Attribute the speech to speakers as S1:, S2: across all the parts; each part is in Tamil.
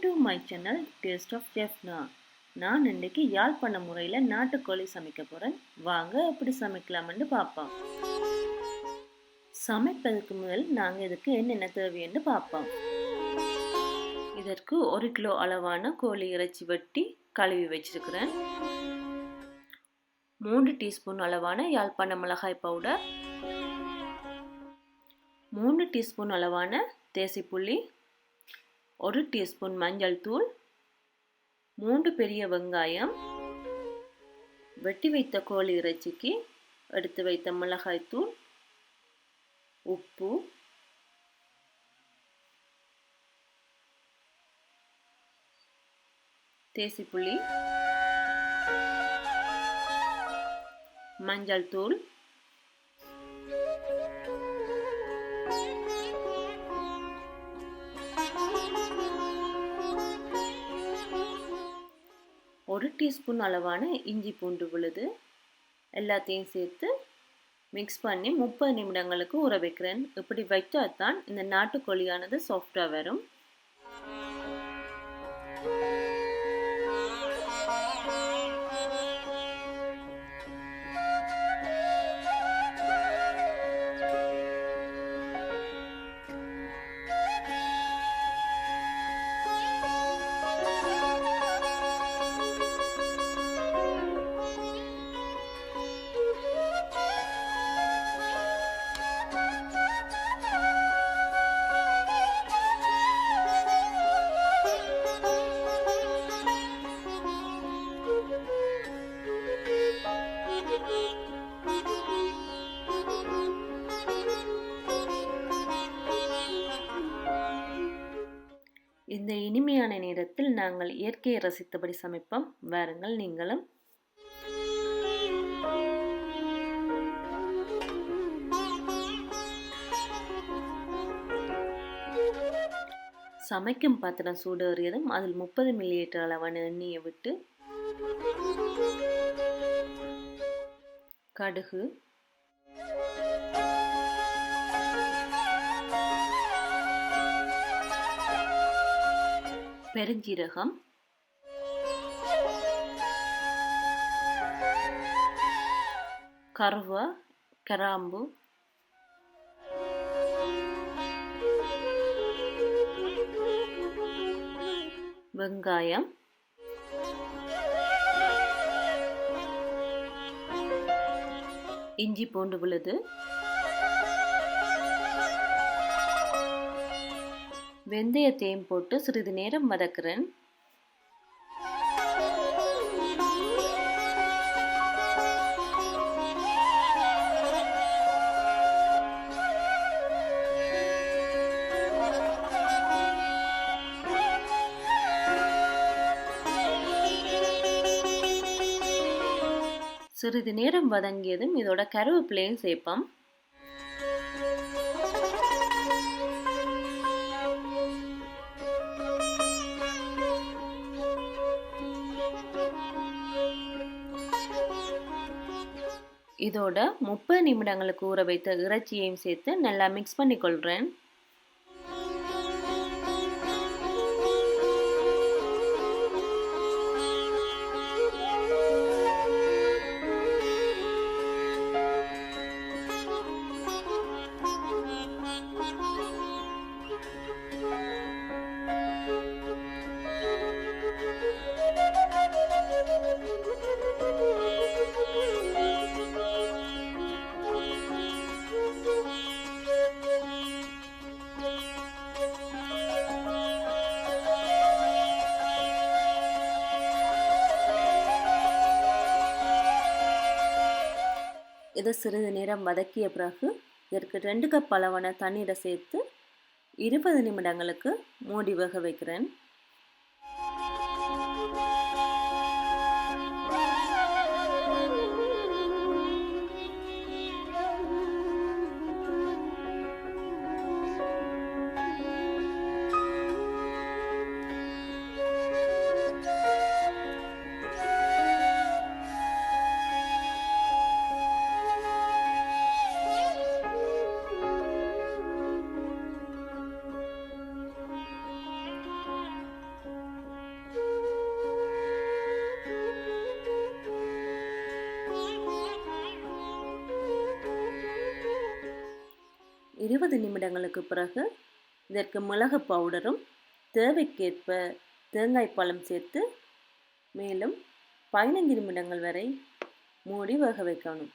S1: to my channel Taste of Jaffna. நான் இன்னைக்கு யாழ்ப்பாண முறையில் நாட்டுக்கோழி சமைக்க போகிறேன். வாங்க எப்படி சமைக்கலாம்னு பார்ப்போம். சமைப்பதற்கு முதல் நாங்கள் இதுக்கு என்னென்ன தேவைன்னு பார்ப்போம். இதற்கு 1 கிலோ அளவான கோழி இறைச்சி வெட்டி கழுவி வச்சிருக்கிறேன். 3 டீஸ்பூன் அளவான யாழ்ப்பாண மிளகாய் பவுடர், 3 டீஸ்பூன் அளவான தேசிப்புளி, 1 டீஸ்பூன் மஞ்சள் தூள், 3 பெரிய வெங்காயம், வெட்டி வைத்த கோழி இறைச்சிக்கு எடுத்து வைத்த மிளகாய் தூள், உப்பு, தேசிப்புளி, மஞ்சள் தூள், ஒரு டீஸ்பூன் அளவான இஞ்சி பூண்டு விழுது எல்லாத்தையும் சேர்த்து மிக்ஸ் பண்ணி 30 நிமிடங்களுக்கு ஊற வைக்கிறேன். இப்படி வைத்தா தான் இந்த நாட்டுக்கோழியானது சாஃப்டாக வரும். இந்த இனிமையான நேரத்தில் நாங்கள் இயற்கையை ரசித்தபடி சமைப்போம். வாருங்கள் நீங்களும். சமைக்கும் பாத்திரம் சூடேறியதும் அதில் 30 மில்லிலிட்டர் அளவான எண்ணெயை விட்டு கடுகு, பெருஞ்சீரகம், கருவா, கிராம்பு, வெங்காயம், இஞ்சி பூண்டு விழுது, வெந்தயத்தையும் போட்டு சிறிது நேரம் வதக்குறேன். சிறிது நேரம் வதங்கியதும் இதோட கருவேப்பிலையும் சேர்ப்போம். இதோட 30 நிமிடங்களுக்கு ஊற வைத்த இறைச்சியையும் சேர்த்து நல்லா மிக்ஸ் பண்ணி கொள்றேன். இதை சிறிது நேரம் வதக்கிய பிறகு இதற்கு 2 கப் அளவான தண்ணீரை சேர்த்து 20 நிமிடங்களுக்கு மூடி வேக வைக்கிறேன். 20 நிமிடங்களுக்கு பிறகு இதற்கு மிளகு பவுடரும் தேவைக்கேற்ப தேங்காய் பழம் சேர்த்து மேலும் 15 நிமிடங்கள் வரை மூடி வேக வைக்கணும்.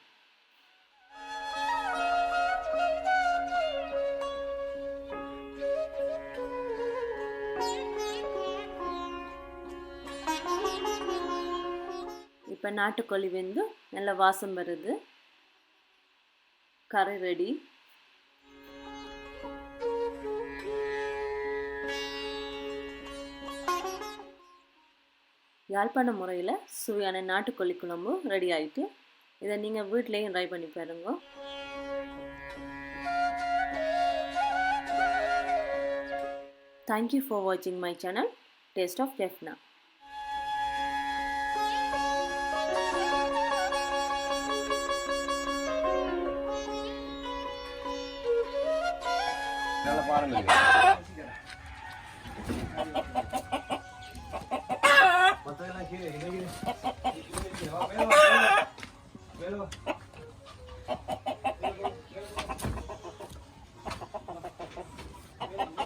S1: இப்போ நாட்டுக்கோழி வெந்து நல்ல வாசம் வருது. கறி ரெடி. யாழ்ப்பாண முறையில் சுவையான நாட்டுக்கோழி குழம்பு ரெடி ஆயிட்டு. இதை நீங்கள் வீட்டிலையும் ட்ரை பண்ணி பாருங்க. Thank you for watching my channel Taste of Jaffna.
S2: நல்லா பாருங்க. மத்ததெல்லாம் கீழே.